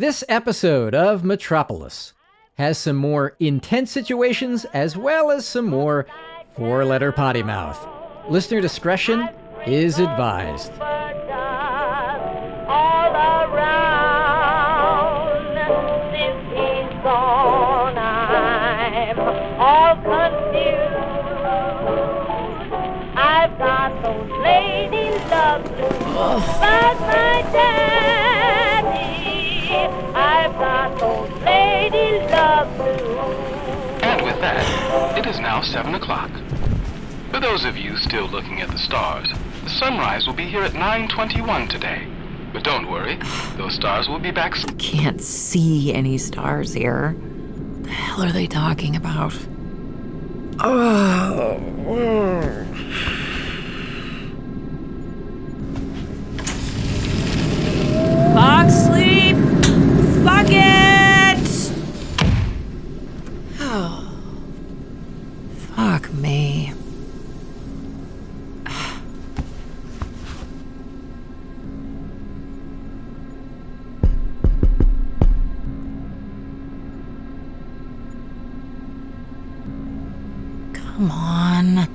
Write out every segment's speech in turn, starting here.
This episode of Metropolis has some more intense situations as well as some more four-letter potty mouth. Listener discretion is advised. I've got those lady love blues, like my daddy. I've got those lady love blues. And with that, it is now 7 o'clock. For those of you still looking at the stars, the sunrise will be here at 9:21 today. But don't worry, those stars will be back. Can't see any stars here. What the hell are they talking about? Fuck sleep! Fuck it! Oh. Fuck me. Come on.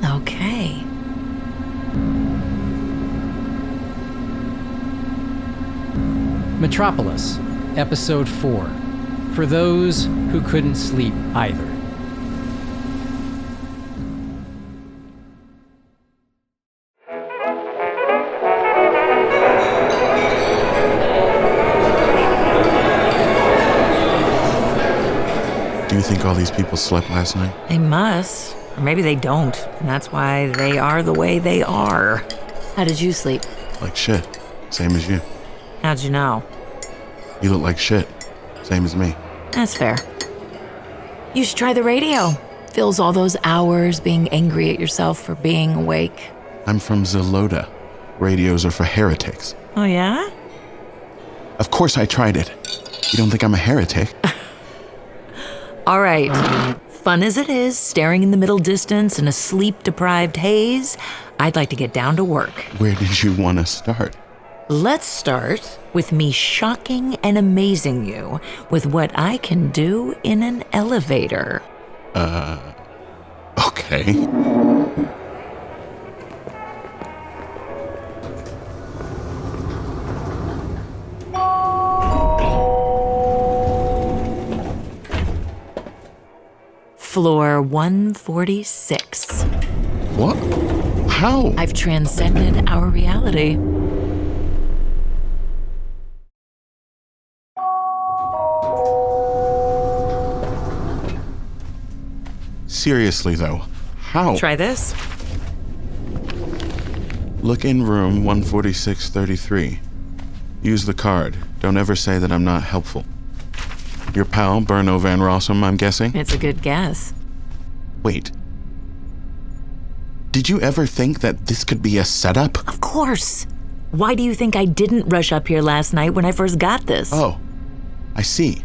Okay. Metropolis, Episode 4. For those who couldn't sleep either. Do you think all these people slept last night? They must. Or maybe they don't. And that's why they are the way they are. How did you sleep? Like shit. Same as you. How'd you know? You look like shit. Same as me. That's fair. You should try the radio. Fills all those hours being angry at yourself for being awake. I'm from Zelota. Radios are for heretics. Oh, yeah? Of course I tried it. You don't think I'm a heretic? All right. Fun as it is, staring in the middle distance in a sleep-deprived haze, I'd like to get down to work. Where did you want to start? Let's start with me shocking and amazing you with what I can do in an elevator. Okay. Floor 146. What? How? I've transcended our reality. Seriously, though. How? Try this. Look in room 14633. Use the card. Don't ever say that I'm not helpful. Your pal, Berno Van Rossum, I'm guessing? It's a good guess. Wait. Did you ever think that this could be a setup? Of course. Why do you think I didn't rush up here last night when I first got this? Oh, I see.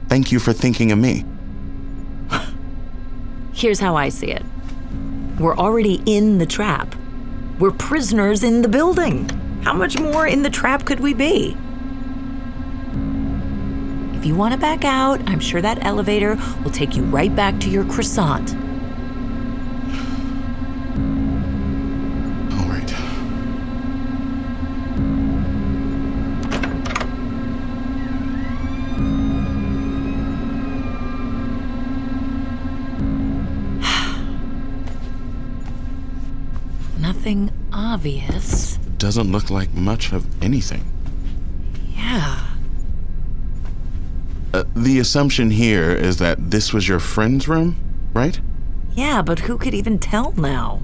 Thank you for thinking of me. Here's how I see it. We're already in the trap. We're prisoners in the building. How much more in the trap could we be? If you want to back out, I'm sure that elevator will take you right back to your croissant. All right. Nothing obvious. Doesn't look like much of anything. Yeah. The assumption here is that this was your friend's room, right? Yeah, but who could even tell now?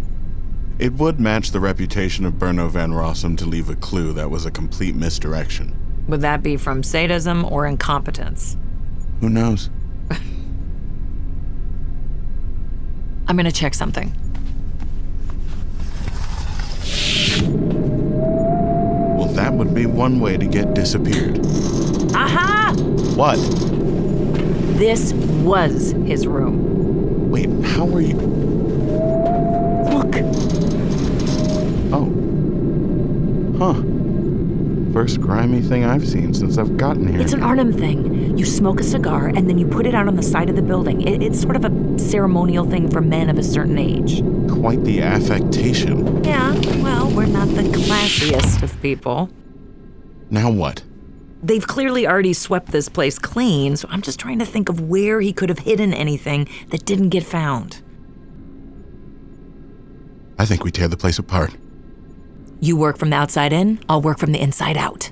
It would match the reputation of Berno Van Rossum to leave a clue that was a complete misdirection. Would that be from sadism or incompetence? Who knows? I'm gonna check something. Well, that would be one way to get disappeared. Aha! What? This was his room. Wait, how were you? Look, Huh. First grimy thing I've seen since I've gotten here. It's an Arnhem thing. You smoke a cigar and then you put it out on the side of the building. It's sort of a ceremonial thing for men of a certain age. Quite the affectation. Yeah, well, we're not the classiest of people. Now what? They've clearly already swept this place clean, so I'm just trying to think of where he could have hidden anything that didn't get found. I think we tear the place apart. You work from the outside in, I'll work from the inside out.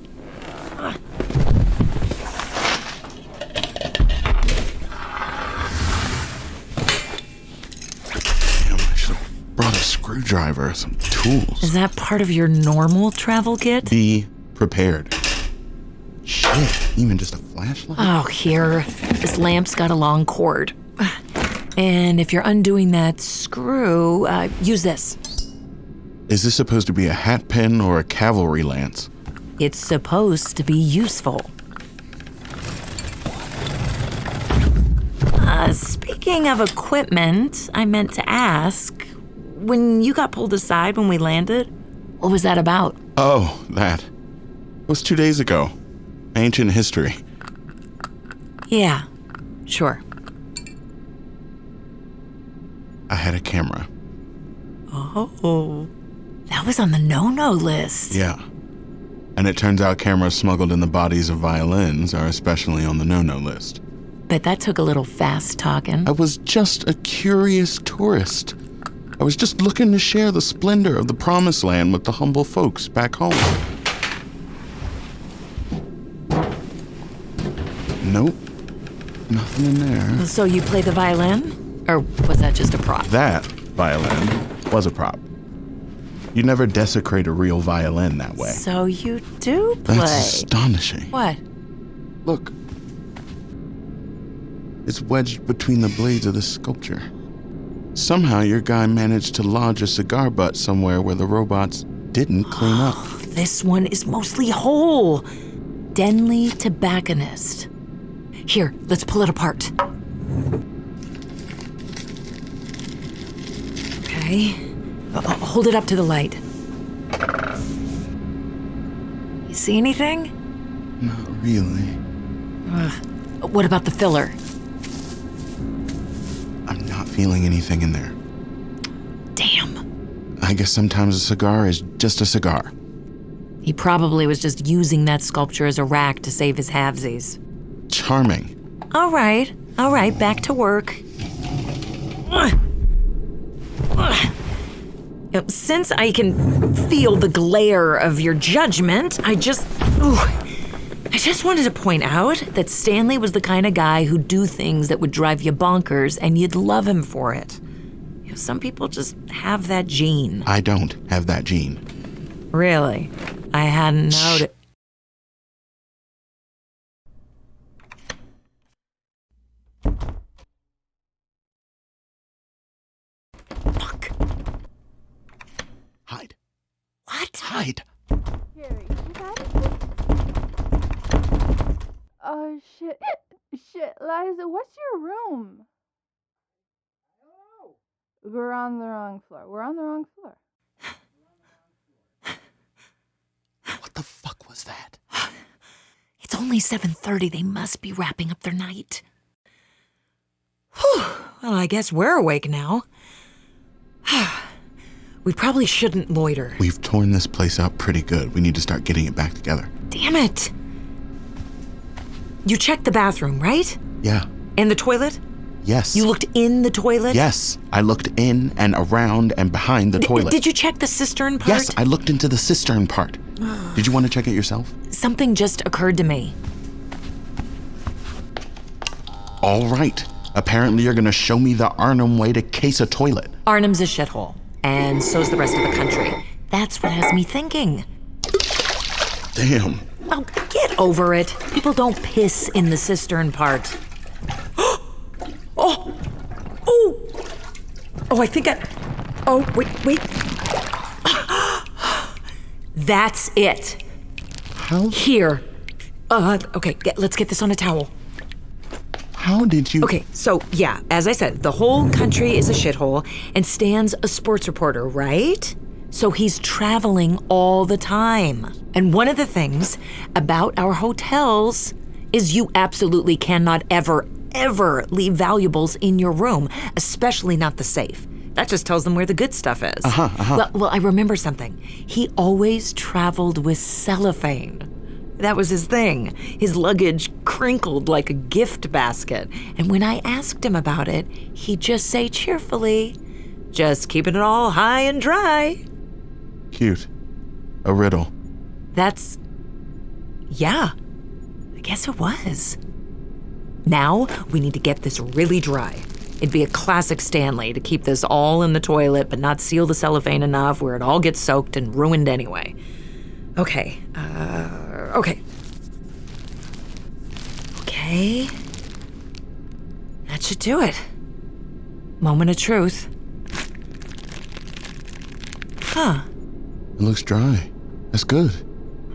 Damn, I should have brought a screwdriver, some tools. Is that part of your normal travel kit? Be prepared. Shit, even just a flashlight? Oh, here. This lamp's got a long cord. And if you're undoing that screw, use this. Is this supposed to be a hat pin or a cavalry lance? It's supposed to be useful. Speaking of equipment, I meant to ask, when you got pulled aside when we landed, what was that about? Oh, that. It was 2 days ago. Ancient history. Yeah, sure. I had a camera. Oh, that was on the no-no list. Yeah. And it turns out cameras smuggled in the bodies of violins are especially on the no-no list. Bet that took a little fast talking. I was just a curious tourist. I was just looking to share the splendor of the promised land with the humble folks back home. Nope. Nothing in there. So you play the violin? Or was that just a prop? That violin was a prop. You never desecrate a real violin that way. So you do play. That's astonishing. What? Look. It's wedged between the blades of the sculpture. Somehow your guy managed to lodge a cigar butt somewhere where the robots didn't clean up. This one is mostly whole. Denley tobacconist. Here, let's pull it apart. Okay. Hold it up to the light. You see anything? Not really. What about the filler? I'm not feeling anything in there. Damn. I guess sometimes a cigar is just a cigar. He probably was just using that sculpture as a rack to save his halvesies. Charming. All right, back to work. Since I can feel the glare of your judgment, I just wanted to point out that Stanley was the kind of guy who'd do things that would drive you bonkers and you'd love him for it. Some people just have that gene. I don't have that gene. Really? I hadn't noticed. Fuck. Hide. What? Hide. Jerry, you got it? Oh, shit. Shit, Liza, what's your room? We're on the wrong floor. What the fuck was that? It's only 7:30. They must be wrapping up their night. Whew. Well, I guess we're awake now. We probably shouldn't loiter. We've torn this place up pretty good. We need to start getting it back together. Damn it. You checked the bathroom, right? Yeah. And the toilet? Yes. You looked in the toilet? Yes. I looked in and around and behind the toilet. Did you check the cistern part? Yes, I looked into the cistern part. Did you want to check it yourself? Something just occurred to me. All right. Apparently you're going to show me the Arnhem way to case a toilet. Arnhem's a shithole, and so's the rest of the country. That's what has me thinking. Damn. Oh, get over it. People don't piss in the cistern part. Oh, I think I... Oh, wait. That's it. How? Here. Okay, let's get this on a towel. How did you... Okay, so, yeah, as I said, the whole country is a shithole, and Stan's a sports reporter, right? So he's traveling all the time. And one of the things about our hotels is you absolutely cannot ever leave valuables in your room, especially not the safe. That just tells them where the good stuff is. Well, I remember something. He always traveled with cellophane. That was his thing. His luggage crinkled like a gift basket. And when I asked him about it, he'd just say cheerfully, just keeping it all high and dry. Cute. A riddle. Yeah, I guess it was. Now we need to get this really dry. It'd be a classic Stanley to keep this all in the toilet but not seal the cellophane enough where it all gets soaked and ruined anyway. Okay. That should do it. Moment of truth. Huh. It looks dry. That's good.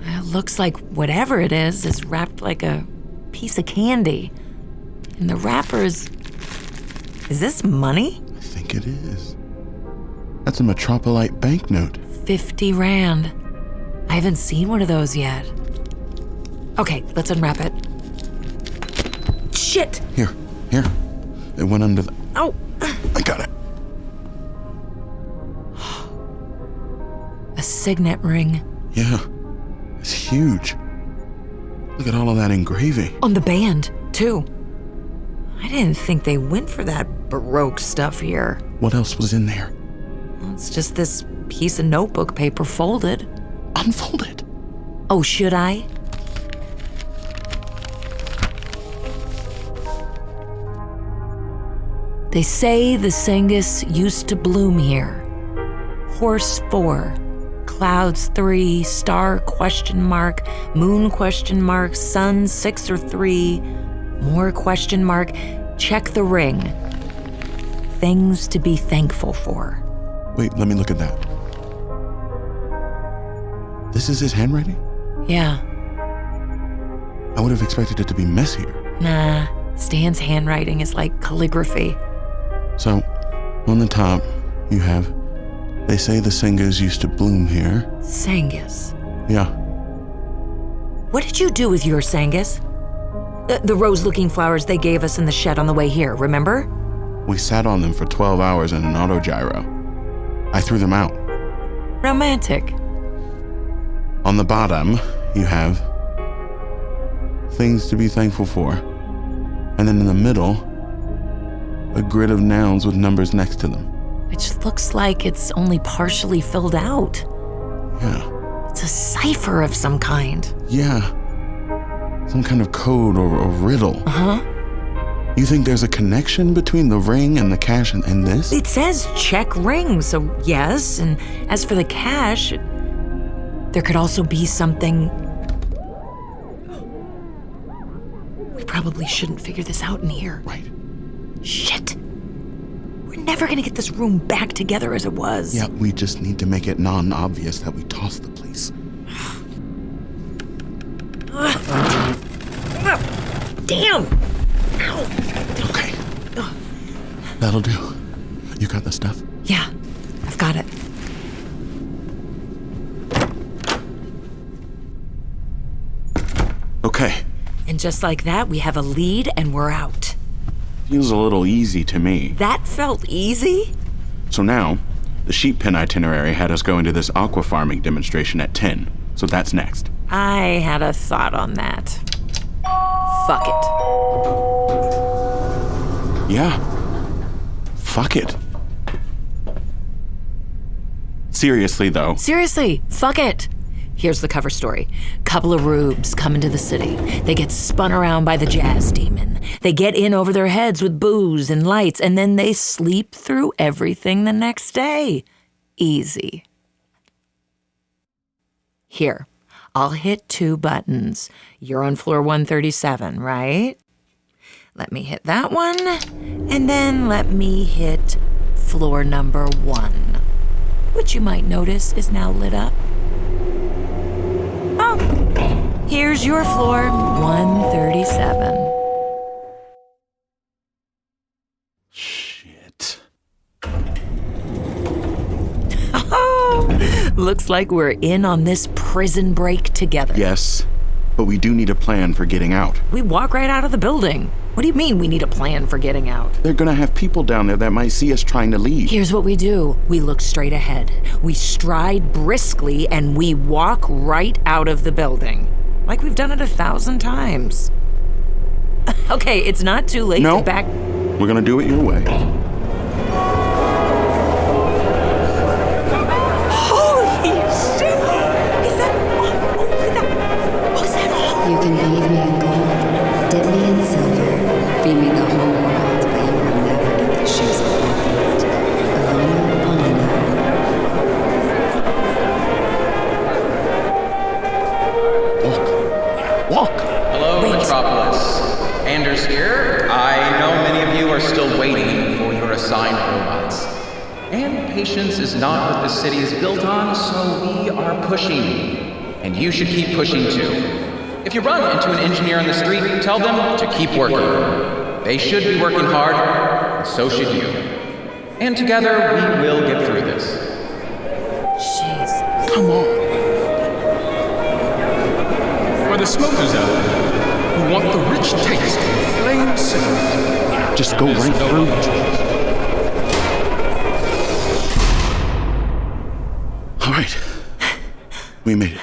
It looks like whatever it is wrapped like a piece of candy. And the wrapper is this money? I think it is. That's a Metropolite banknote. 50 Rand. I haven't seen one of those yet. Okay, let's unwrap it. Shit! Here. It went under the... Oh! I got it. A signet ring. Yeah. It's huge. Look at all of that engraving. On the band, too. I didn't think they went for that Baroque stuff here. What else was in there? Well, it's just this piece of notebook paper folded. Unfolded. Oh, should I? They say the Cengus used to bloom here. Horse 4, clouds 3, star ? Moon ? Sun 6 or 3, more ? Check the ring. Things to be thankful for. Wait, let me look at that. This is his handwriting? Yeah. I would have expected it to be messier. Nah, Stan's handwriting is like calligraphy. So, on the top, you have, they say the Cengus used to bloom here. Cengus. Yeah. What did you do with your Cengus? The rose-looking flowers they gave us in the shed on the way here, remember? We sat on them for 12 hours in an autogyro. I threw them out. Romantic. On the bottom, you have things to be thankful for. And then in the middle, a grid of nouns with numbers next to them. Which looks like it's only partially filled out. Yeah. It's a cipher of some kind. Yeah. Some kind of code or a riddle. Uh-huh. You think there's a connection between the ring and the cash and this? It says check ring, so yes. And as for the cash, there could also be something... We probably shouldn't figure this out in here. Right. Shit. We're never gonna get this room back together as it was. Yeah, we just need to make it non-obvious that we tossed the place. Damn! Okay. That'll do. You got the stuff? Yeah, I've got it. Okay. And just like that, we have a lead and we're out. Feels a little easy to me. That felt easy? So now, the sheep pen itinerary had us go into this aqua farming demonstration at 10. So that's next. I had a thought on that. Fuck it. Yeah. Fuck it. Seriously, though. Seriously, fuck it. Here's the cover story. Couple of rubes come into the city. They get spun around by the jazz demon. They get in over their heads with booze and lights, and then they sleep through everything the next day. Easy. Here, I'll hit 2 buttons. You're on floor 137, right? Let me hit that one, and then let me hit floor number 1, which you might notice is now lit up. Oh, here's your floor 137. Shit. Oh, Looks like we're in on this prison break together. Yes, but we do need a plan for getting out. We walk right out of the building. What do you mean we need a plan for getting out? They're gonna have people down there that might see us trying to leave. Here's what we do. We look straight ahead. We stride briskly and we walk right out of the building. Like we've done it 1,000 times. Okay, it's not too late No, to back... we're gonna do it your way. Holy shit! Is that... Oh, look at that. Oh, is that all? You can bathe me in gold, dip me in silver, feed me the whole world, but you will never get the shoes off my feet. Alona, Alona. Walk! Hello, Metropolis. Anders here. I know many of you are still waiting for your assigned robots. And patience is not what the city is built on, so we are pushing. And you should keep pushing too. If you run into an engineer on the street, tell them to keep working. They should be working hard, and so should you. And together, we will get through this. Jesus. Come on. For the smokers out there who want the rich taste of flame cigarette. Just go right through. All right. We made it.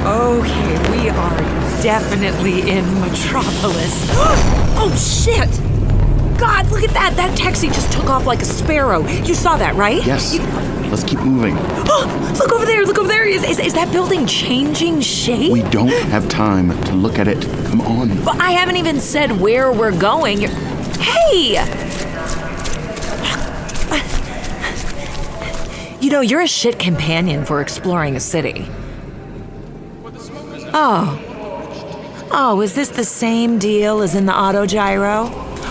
Okay, we are definitely in Metropolis. Oh, shit! God, look at that! That taxi just took off like a sparrow. You saw that, right? Yes. Let's keep moving. Oh, look over there! Look over there! Is that building changing shape? We don't have time to look at it. Come on. But I haven't even said where we're going. Hey! You know, you're a shit companion for exploring a city. Oh, is this the same deal as in the autogyro?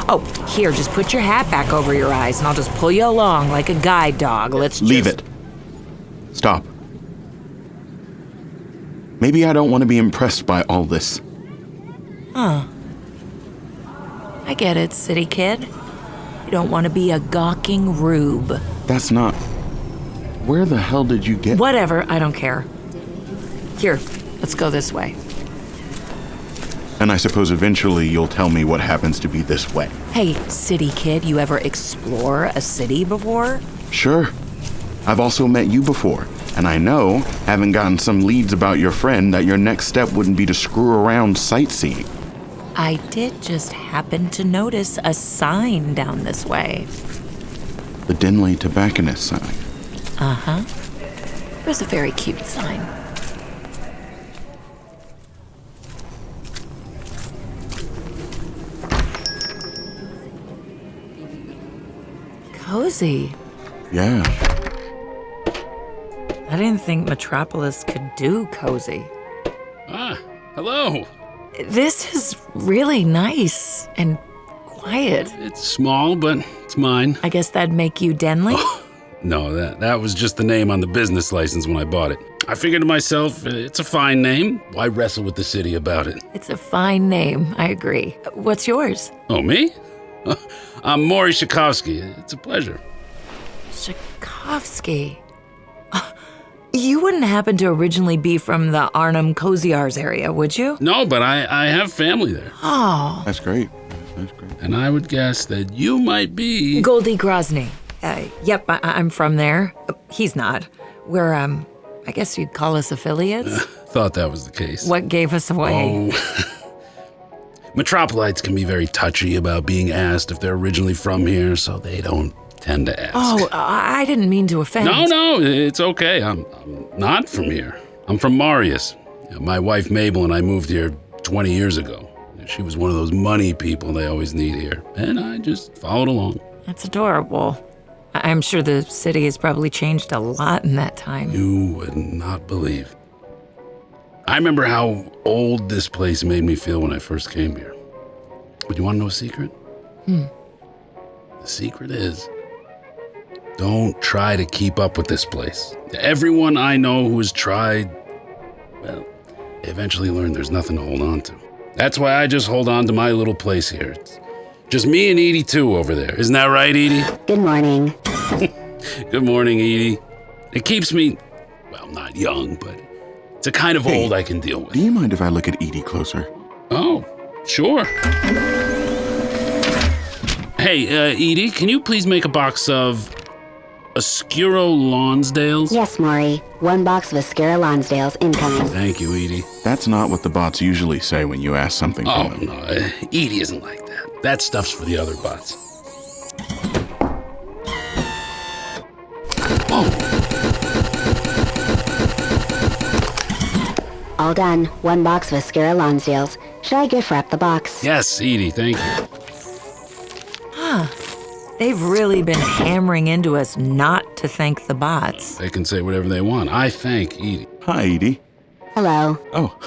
Oh, here, just put your hat back over your eyes and I'll just pull you along like a guide dog. Leave it. Stop. Maybe I don't want to be impressed by all this. Huh. I get it, city kid. You don't want to be a gawking rube. That's not... Where the hell did you get... Whatever, I don't care. Here, let's go this way. And I suppose eventually you'll tell me what happens to be this way. Hey, city kid, you ever explore a city before? Sure. I've also met you before, and I know, having gotten some leads about your friend, that your next step wouldn't be to screw around sightseeing. I did just happen to notice a sign down this way. The Denley Tobacconist sign. Uh-huh. It was a very cute sign. Cozy. Yeah. I didn't think Metropolis could do cozy. Ah, hello. This is really nice and quiet. It's small, but it's mine. I guess that'd make you Denley? No, that was just the name on the business license when I bought it. I figured to myself, it's a fine name. Why wrestle with the city about it? It's a fine name, I agree. What's yours? Oh, me? I'm Maury Tchaikovsky. It's a pleasure. Tchaikovsky. You wouldn't happen to originally be from the Arnhem-Koziars area, would you? No, but I have family there. Oh. That's great. That's great. And I would guess that you might be... Goldie Grozny. Yep, I'm from there. He's not. We're, I guess you'd call us affiliates? Thought that was the case. What gave us away? Oh. Metropolites can be very touchy about being asked if they're originally from here, so they don't tend to ask. Oh, I didn't mean to offend. No, it's okay. I'm not from here. I'm from Marius. My wife Mabel and I moved here 20 years ago. She was one of those money people they always need here, and I just followed along. That's adorable. I'm sure the city has probably changed a lot in that time. You would not believe. I remember how old this place made me feel when I first came here. But you want to know a secret? The secret is, don't try to keep up with this place. Everyone I know who has tried well, I eventually learned there's nothing to hold on to. That's why I just hold on to my little place here. It's just me and Edie too over there. Isn't that right, Edie? Good morning. Good morning, Edie. It keeps me, well, not young, but it's a kind of old I can deal with. Do you mind if I look at Edie closer? Oh, sure. Hey, Edie, can you please make a box of Oscuro Lonsdales? Yes, Maury. 1 box of Oscuro Lonsdales incoming. Thank you, Edie. That's not what the bots usually say when you ask something Oh, from them. no, Edie isn't like that. That stuff's for the other bots. Oh, All done. 1 box of Oscuro Lonsdales. Should I gift wrap the box? yes, Edie, thank you. They've really been hammering into us not to thank the bots. They can say whatever they want. I thank Edie. Hi, Edie. Hello. Oh,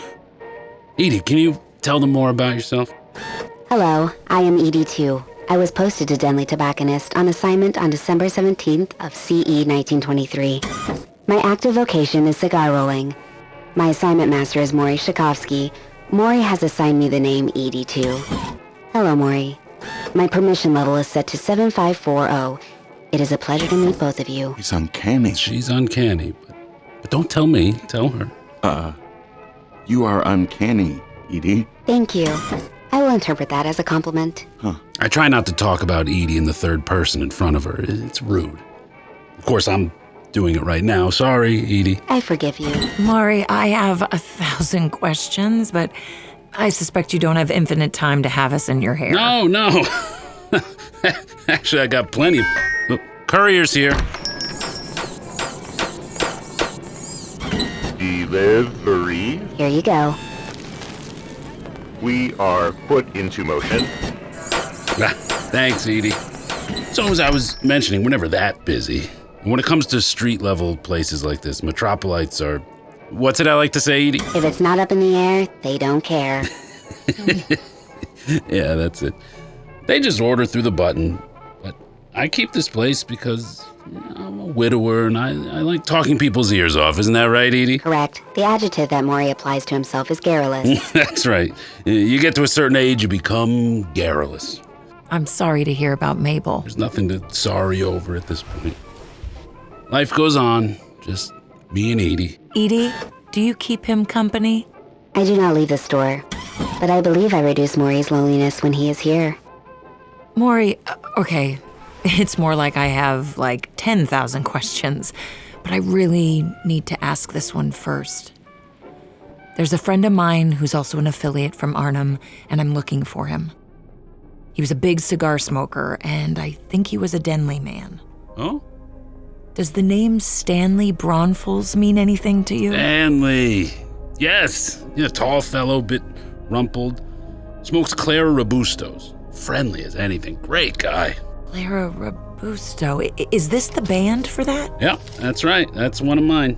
Edie, can you tell them more about yourself? Hello. I am Edie 2. I was posted to Denley Tobacconist on assignment on December 17th of CE 1923. My active vocation is cigar rolling. My assignment master is Maury Shakovsky. Maury has assigned me the name Edie 2. Hello, Maury. My permission level is set to 7540. It is a pleasure to meet both of you. it's uncanny. She's uncanny, but don't tell me. Tell her. You are uncanny, Edie. Thank you. I will interpret that as a compliment. I try not to talk about Edie in the third person in front of her. It's rude. Of course, I'm doing it right now. Sorry, Edie. I forgive you. Maury, I have 1,000 questions, but I suspect you don't have infinite time to have us in your hair. No. Actually, I got plenty. Look, courier's here. Delivery. Here you go. We are put into motion. Ah, thanks, Edie. So as I was mentioning, we're never that busy. And when it comes to street-level places like this, Metropolites are... What's it I like to say, Edie? If it's not up in the air, they don't care. Yeah, that's it. They just order through the button. But I keep this place because I'm a widower and I like talking people's ears off. Isn't that right, Edie? Correct. The adjective that Maury applies to himself is garrulous. That's right. You get to a certain age, you become garrulous. I'm sorry to hear about Mabel. There's nothing to sorry over at this point. Life goes on. Just me and Edie. Edie, do you keep him company? I do not leave the store, but I believe I reduce Maury's loneliness when he is here. Maury, okay, it's more like I have 10,000 questions, but I really need to ask this one first. There's a friend of mine who's also an affiliate from Arnhem, and I'm looking for him. He was a big cigar smoker, and I think he was a Denley man. Oh? Does the name Stanley Braunfels mean anything to you? Stanley. Yes. Yeah, tall fellow, bit rumpled. Smokes Clara Robustos. Friendly as anything. Great guy. Clara Robusto. Is this the band for that? Yeah, that's right. That's one of mine.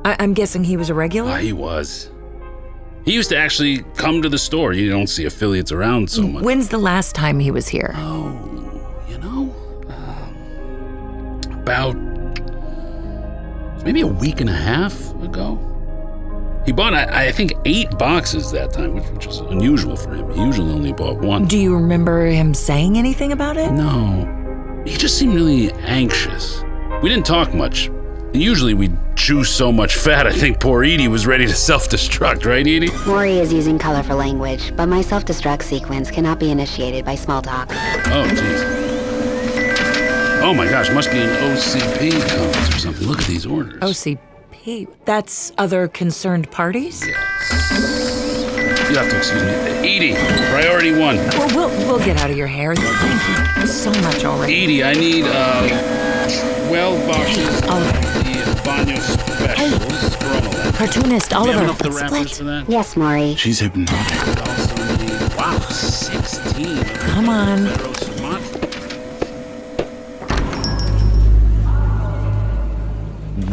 I'm guessing he was a regular? He was. He used to actually come to the store. You don't see affiliates around so much. When's the last time he was here? About maybe a week and a half ago. He bought, I think, 8 boxes that time, which is unusual for him. He usually only bought 1. Do you remember him saying anything about it? No. He just seemed really anxious. We didn't talk much. And usually we'd chew so much fat, I think poor Edie was ready to self-destruct, right, Edie? Maury is using colorful language, but my self-destruct sequence cannot be initiated by small talk. Oh, jeez. Oh my gosh, must be an OCP conference or something. Look at these orders. OCP? That's other concerned parties? Yes. You have to excuse me. Edie, priority 1. Well, we'll get out of your hair. Thank you so much already. Edie, I need 12 boxes Hey, Oliver. of the Banyo specials. Hey. Cartoonist Do you Oliver, have enough the let's wrappers split. for that? Yes, Maury. She's hypnotic. We also need, wow, 16. Come on.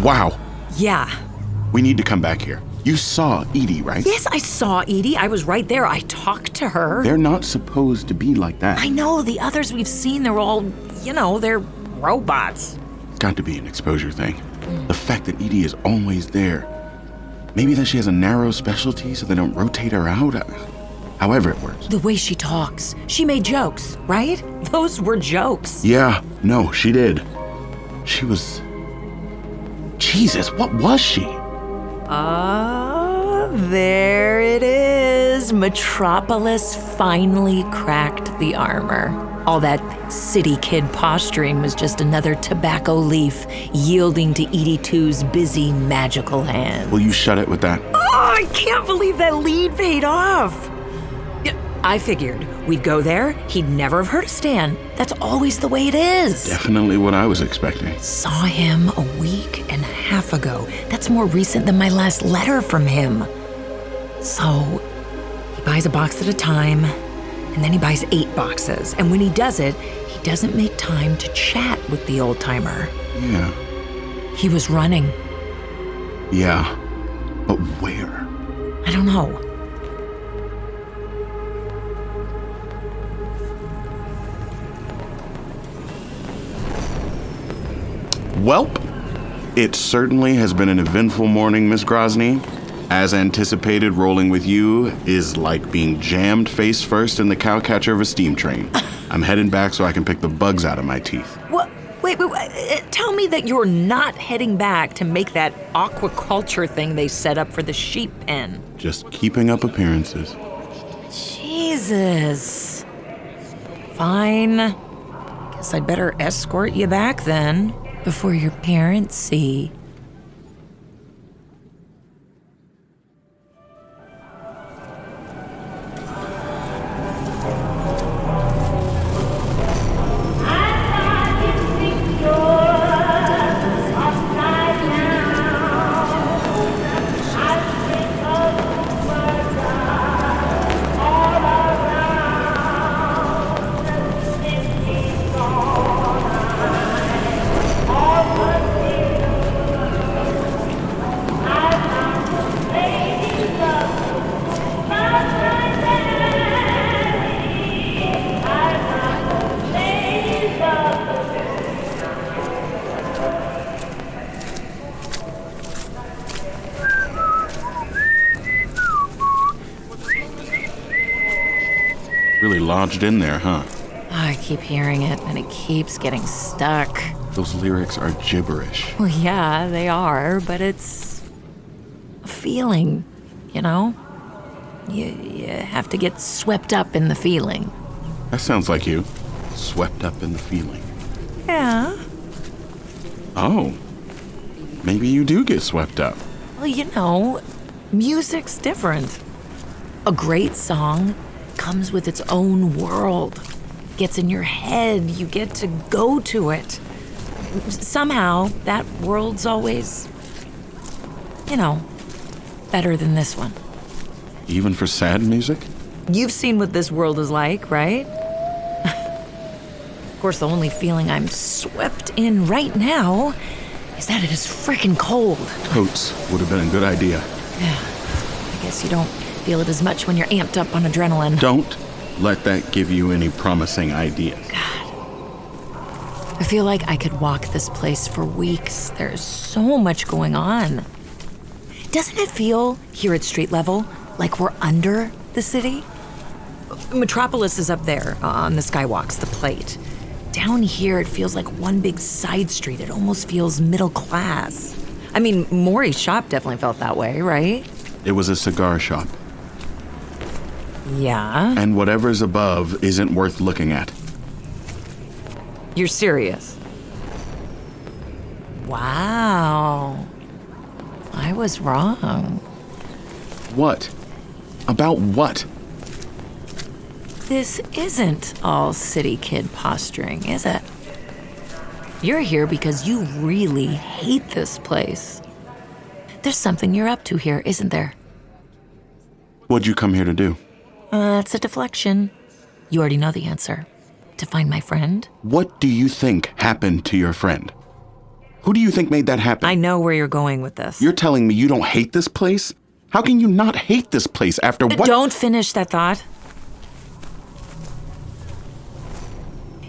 Wow. Yeah. We need to come back here. You saw Edie, right? Yes, I saw Edie. I was right there. I talked to her. They're not supposed to be like that. I know. The others we've seen, they're all, they're robots. It's got to be an exposure thing. The fact that Edie is always there. Maybe that she has a narrow specialty so they don't rotate her out. However it works. The way she talks. She made jokes, right? Those were jokes. Yeah, no, she did. She was... Jesus, what was she? There it is. Metropolis finally cracked the armor. All that city kid posturing was just another tobacco leaf yielding to ED2's busy magical hand. Will you shut it with that? Oh, I can't believe that lead paid off. I figured we'd go there, he'd never have heard of Stan. That's always the way it is. Definitely what I was expecting. Saw him a week and a half ago. That's more recent than my last letter from him. So, he buys a box at a time, and then he buys 8 boxes. And when he does it, he doesn't make time to chat with the old-timer. Yeah. He was running. Yeah. But where? I don't know. Welp, it certainly has been an eventful morning, Miss Grosny. As anticipated, rolling with you is like being jammed face first in the cowcatcher of a steam train. I'm heading back so I can pick the bugs out of my teeth. What? Wait, tell me that you're not heading back to make that aquaculture thing they set up for the sheep pen. Just keeping up appearances. Jesus. Fine. Guess I'd better escort you back then, before your parents see. Really lodged in there, huh? I keep hearing it, and it keeps getting stuck. Those lyrics are gibberish. Well, yeah, they are, but it's a feeling, you know? You have to get swept up in the feeling. That sounds like you. Swept up in the feeling. Yeah. Oh. Maybe you do get swept up. Well, you know, music's different. A great song comes with its own world. Gets in your head, you get to go to it. Somehow, that world's always, you know, better than this one. Even for sad music? You've seen what this world is like, right? Of course, the only feeling I'm swept in right now is that it is freaking cold. Coats would have been a good idea. Yeah, I guess you don't feel it as much when you're amped up on adrenaline. Don't let that give you any promising ideas. God. I feel like I could walk this place for weeks. There's so much going on. Doesn't it feel, here at street level, like we're under the city? Metropolis is up there on the skywalks, the plate. Down here, it feels like one big side street. It almost feels middle class. I mean, Maury's shop definitely felt that way, right? It was a cigar shop. Yeah? And whatever's above isn't worth looking at. You're serious? Wow. I was wrong. What? About what? This isn't all city kid posturing, is it? You're here because you really hate this place. There's something you're up to here, isn't there? What'd you come here to do? It's a deflection. You already know the answer. To find my friend. What do you think happened to your friend? Who do you think made that happen? I know where you're going with this. You're telling me you don't hate this place? How can you not hate this place after what? Don't finish that thought.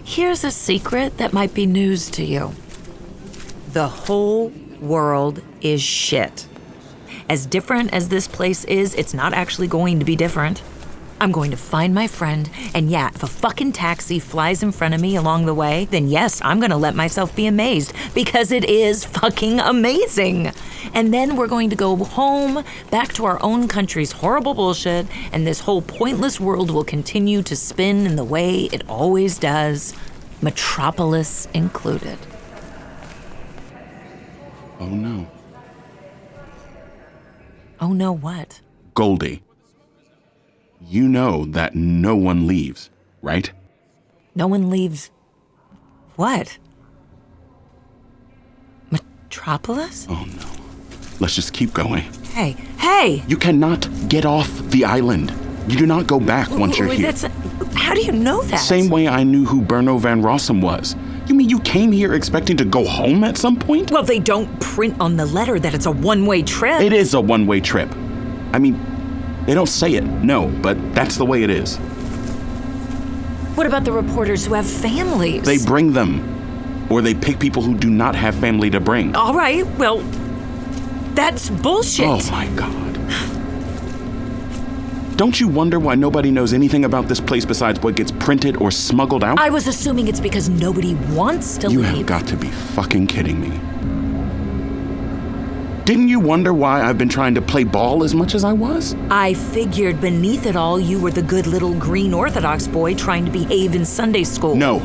Here's a secret that might be news to you. The whole world is shit. As different as this place is, it's not actually going to be different. I'm going to find my friend, and yeah, if a fucking taxi flies in front of me along the way, then yes, I'm gonna let myself be amazed, because it is fucking amazing. And then we're going to go home, back to our own country's horrible bullshit, and this whole pointless world will continue to spin in the way it always does, Metropolis included. Oh no. Oh no, what? Goldie. You know that no one leaves, right? No one leaves... what? Metropolis? Oh no. Let's just keep going. Hey! You cannot get off the island. You do not go back once you're here. How do you know that? Same way I knew who Berno Van Rossum was. You mean you came here expecting to go home at some point? Well, they don't print on the letter that it's a one-way trip. It is a one-way trip. I mean, they don't say it, no, but that's the way it is. What about the reporters who have families? They bring them, or they pick people who do not have family to bring. All right, well, that's bullshit. Oh my God. Don't you wonder why nobody knows anything about this place besides what gets printed or smuggled out? I was assuming it's because nobody wants to You leave. have got to be fucking kidding me. Didn't you wonder why I've been trying to play ball as much as I was? I figured beneath it all, you were the good little green Orthodox boy trying to behave in Sunday school. No.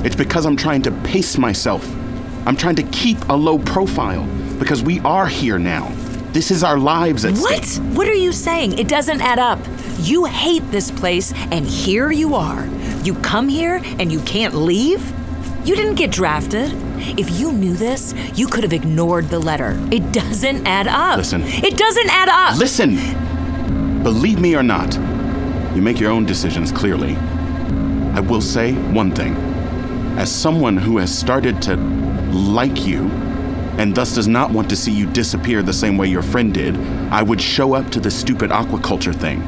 It's because I'm trying to pace myself. I'm trying to keep a low profile because we are here now. This is our lives at stake. What? What are you saying? It doesn't add up. You hate this place, and here you are. You come here, and you can't leave? You didn't get drafted. If you knew this, you could have ignored the letter. It doesn't add up. Listen. It doesn't add up. Listen! Believe me or not, you make your own decisions clearly. I will say one thing. As someone who has started to like you, and thus does not want to see you disappear the same way your friend did, I would show up to the stupid aquaculture thing.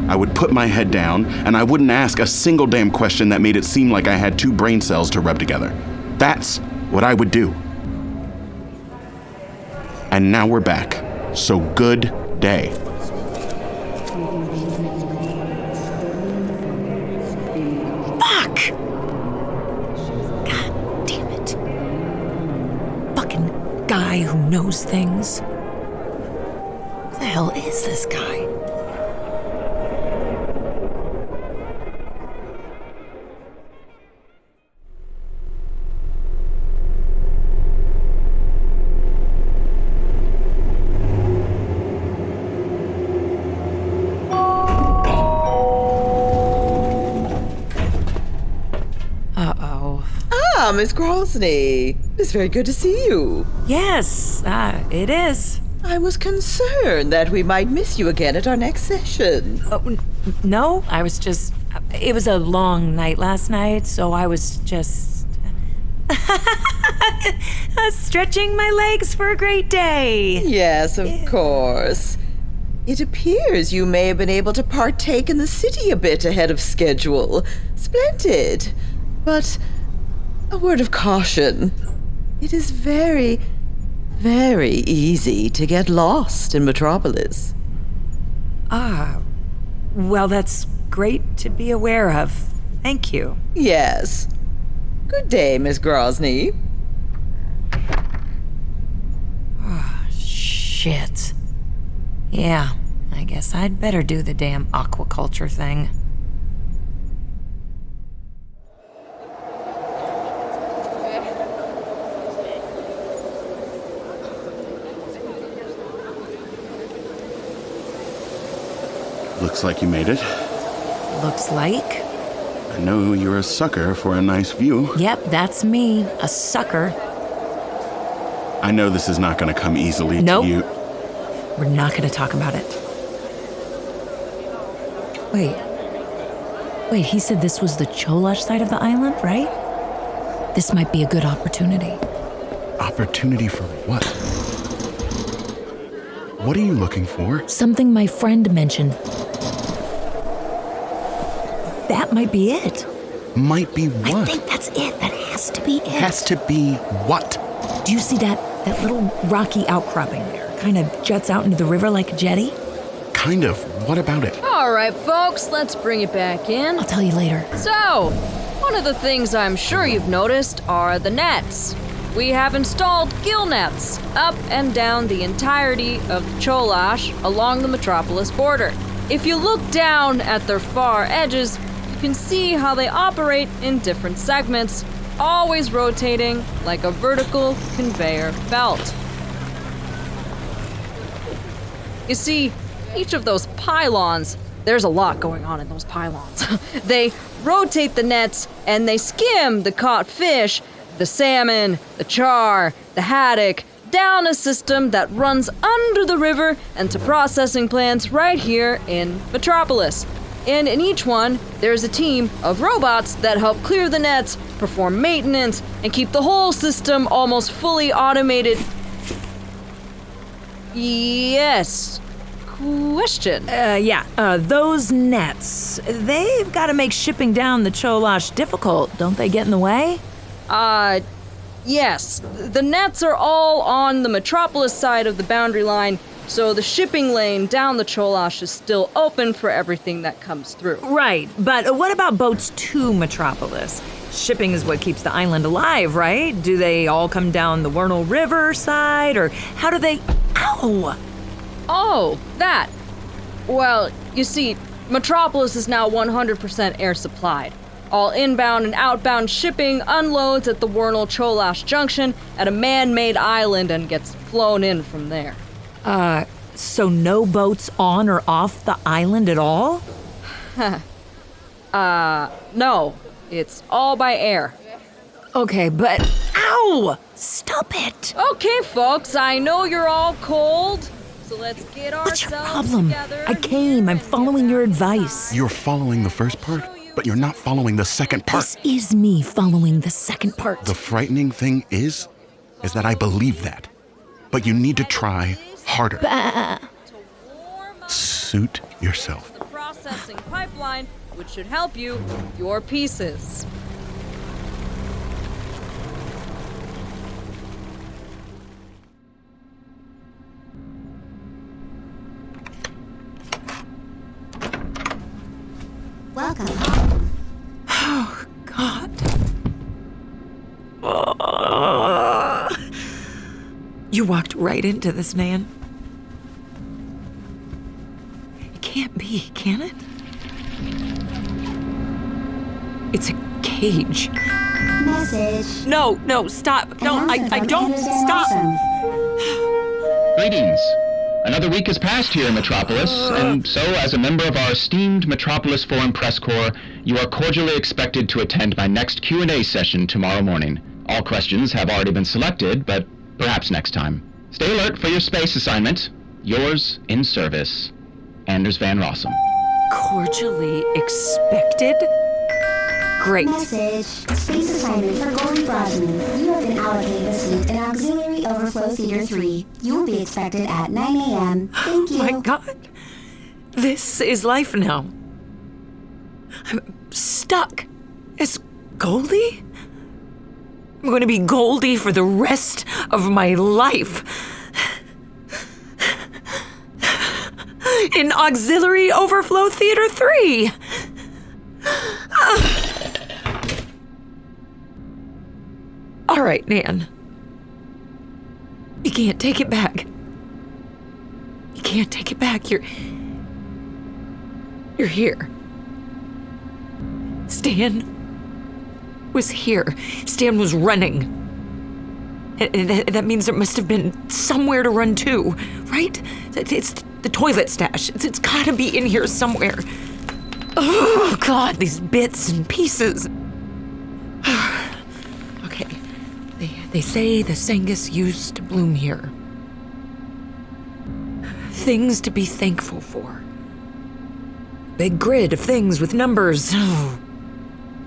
I would put my head down, and I wouldn't ask a single damn question that made it seem like I had two brain cells to rub together. That's what I would do. And now we're back. So good day. Fuck! God damn it. Fucking guy who knows things. Who the hell is this guy? Miss Grosny. It's very good to see you. Yes, it is. I was concerned that we might miss you again at our next session. No, I was just... It was a long night last night, so I was just... stretching my legs for a great day. Yes, of course. It appears you may have been able to partake in the city a bit ahead of schedule. Splendid. But... a word of caution. It is very, very easy to get lost in Metropolis. Well, that's great to be aware of. Thank you. Yes. Good day, Miss Grosny. Oh, shit. Yeah, I guess I'd better do the damn aquaculture thing. Looks like you made it. Looks like. I know you're a sucker for a nice view. Yep, that's me. A sucker. I know this is not going to come easily Nope. to you. We're not going to talk about it. Wait, he said this was the Cholash side of the island, right? This might be a good opportunity. Opportunity for what? What are you looking for? Something my friend mentioned. That might be it. Might be what? I think that's it. That has to be it. Has to be what? Do you see that little rocky outcropping there? kind of juts out into the river like a jetty? Kind of. What about it? All right, folks, let's bring it back in. I'll tell you later. So, one of the things I'm sure you've noticed are the nets. We have installed gill nets up and down the entirety of the Cholash along the Metropolis border. If you look down at their far edges, you can see how they operate in different segments, always rotating like a vertical conveyor belt. You see, each of those pylons, there's a lot going on in those pylons. They rotate the nets and they skim the caught fish, the salmon, the char, the haddock, down a system that runs under the river and to processing plants right here in Metropolis. And in each one, there's a team of robots that help clear the nets, perform maintenance, and keep the whole system almost fully automated. Yes. Question. Those nets, they've got to make shipping down the Cholash difficult. Don't they get in the way? Yes. The nets are all on the Metropolis side of the boundary line, so the shipping lane down the Cholash is still open for everything that comes through. Right, but what about boats to Metropolis? Shipping is what keeps the island alive, right? Do they all come down the Wernal River side, or how do they... Ow! Oh, that. Well, you see, Metropolis is now 100% air supplied. All inbound and outbound shipping unloads at the Wernal Cholash Junction at a man-made island and gets flown in from there. So no boats on or off the island at all? No. It's all by air. Okay, but... Ow! Stop it! Okay, folks, I know you're all cold, so let's get What's your ourselves problem? together. I came. I'm following your advice. You're following the first part, but you're not following the second part. This is me following the second part. The frightening thing is that I believe that. But you need to try harder. Suit yourself. The processing pipeline, which should help you with your pieces. Welcome home. Oh, God. You walked right into this, Nan. It can't be, can it? It's a cage. Message. No, stop. Don't. I don't. Stop. Greetings. Another week has passed here in Metropolis, and so as a member of our esteemed Metropolis Foreign Press Corps, you are cordially expected to attend my next Q&A session tomorrow morning. All questions have already been selected, but perhaps next time. Stay alert for your space assignment. Yours in service, Anders Van Rossum. Cordially expected? Great. Message. Space assignment for Goldie Brosnan. You have been allocated a seat in Auxiliary Overflow Theater 3. You will be expected at 9 a.m. Thank you. Oh my God. This is life now. I'm stuck as Goldie? I'm going to be Goldie for the rest of my life. In Auxiliary Overflow Theater 3. All right, Nan. You can't take it back. You can't take it back. You're here. Stan was here. Stan was running. And that means there must have been somewhere to run to, right? It's the toilet stash. It's gotta be in here somewhere. Oh, God, these bits and pieces. Okay, they say the Sengus used to bloom here. Things to be thankful for. Big grid of things with numbers. Oh,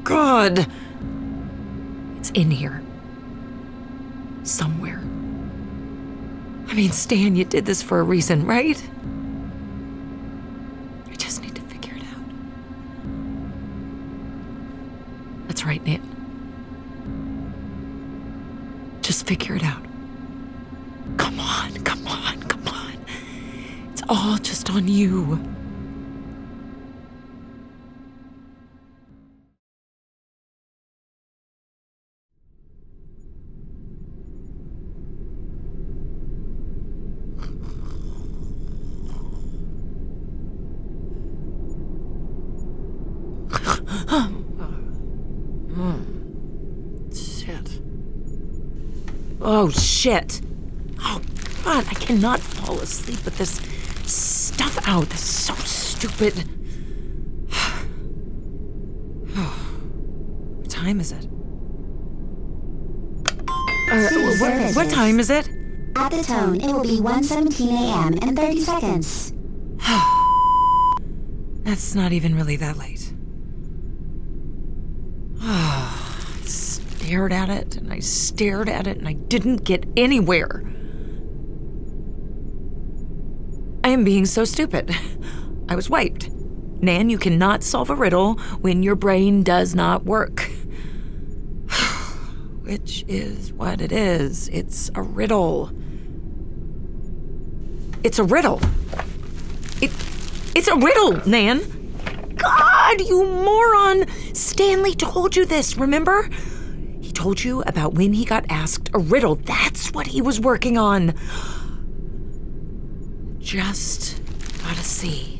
God. It's in here. Somewhere. I mean, Stan, you did this for a reason, right? I just need to figure it out. That's right, Nan. Just figure it out. Come on, come on, come on. all just on you. Shit. Oh, shit. Oh, God, I cannot fall asleep with this stuff out. This is so stupid. What time is it? What time is it? At the tone, it will be 1:17 a.m. and 30 seconds. That's not even really that late. I stared at it, and I stared at it, and I didn't get anywhere. I am being so stupid. I was wiped. Nan, you cannot solve a riddle when your brain does not work. Which is what it is. It's a riddle. It's a riddle. It's a riddle, Nan. God, you moron! Stanley told you this, remember? He told you about when he got asked a riddle. That's what he was working on. Just gotta see.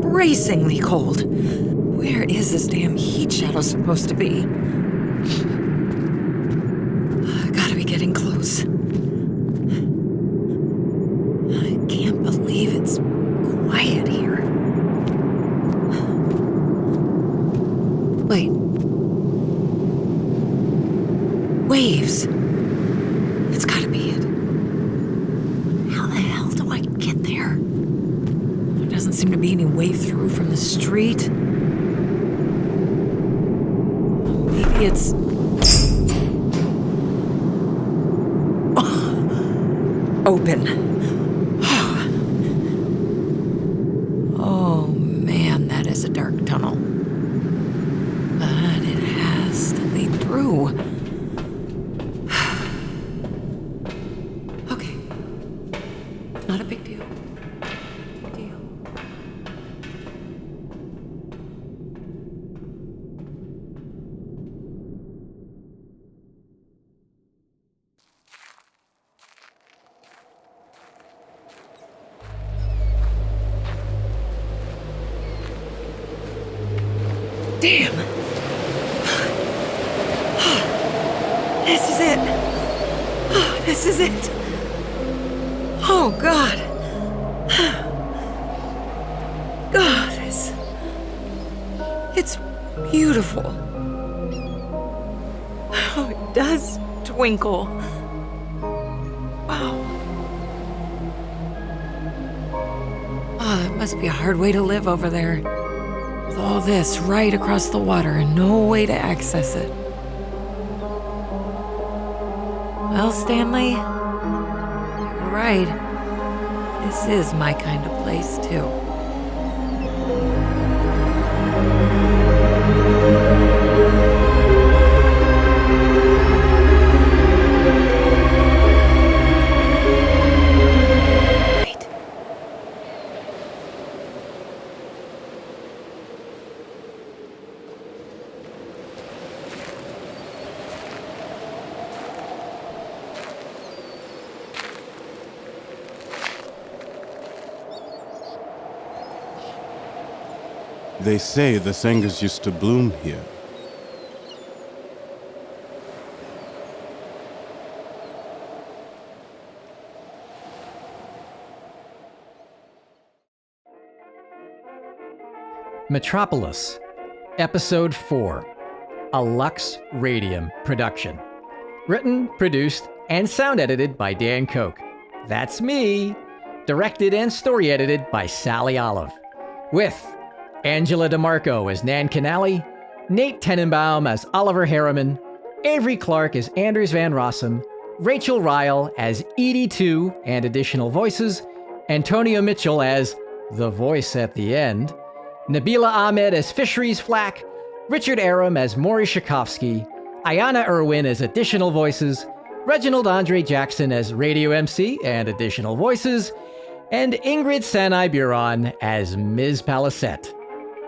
Bracingly cold. Where is this damn heat shadow supposed to be? I gotta be getting close. I can't believe it's quiet here. Wait. Waves. It's gotta be it. How the hell do I get there? Doesn't seem to be any way through from the street. Maybe it's... open. Oh man, that is a dark tunnel. But it has to lead through. Okay. Not a big deal. Damn! This is it! This is it! Oh, God! God, it's beautiful. Oh, it does twinkle. Wow. Oh, that must be a hard way to live over there. With all this right across the water and no way to access it. Well, Stanley, you're right. This is my kind of place, too. They say the Sangers used to bloom here. Metropolis, Episode 4, a Lux Radium production. Written, produced, and sound edited by Dan Koch. That's me. Directed and story edited by Sally Olive. With Angela DeMarco as Nan Canali, Nate Tenenbaum as Oliver Harriman, Avery Clark as Anders Van Rossum, Rachel Ryle as Edie 2 and additional voices, Antonio Mitchell as the voice at the end, Nabila Ahmed as Fisheries Flack, Richard Aram as Maury Shakovsky, Ayana Irwin as additional voices, Reginald Andre Jackson as Radio MC and additional voices, and Ingrid Sanai Buron as Ms. Palisette.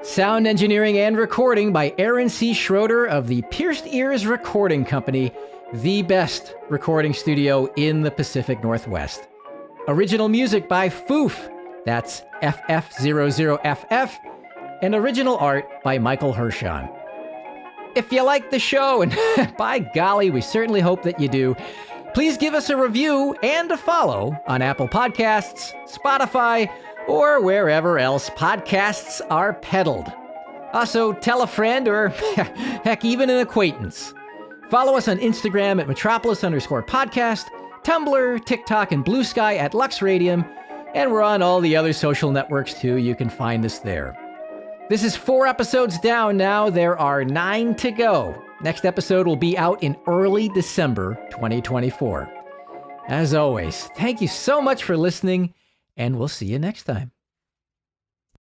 Sound engineering and recording by Aaron C. Schroeder of the Pierced Ears Recording Company, the best recording studio in the Pacific Northwest. Original music by Foof, that's FF00FF, and original art by Michael Hershon. If you like the show, and by golly, we certainly hope that you do, please give us a review and a follow on Apple Podcasts, Spotify, or wherever else podcasts are peddled. Also, tell a friend or, heck, even an acquaintance. Follow us on Instagram at Metropolis_podcast, Tumblr, TikTok, and Blue Sky at Lux Radium, and we're on all the other social networks too. You can find us there. This is 4 episodes down now. There are 9 to go. Next episode will be out in early December 2024. As always, thank you so much for listening, and we'll see you next time.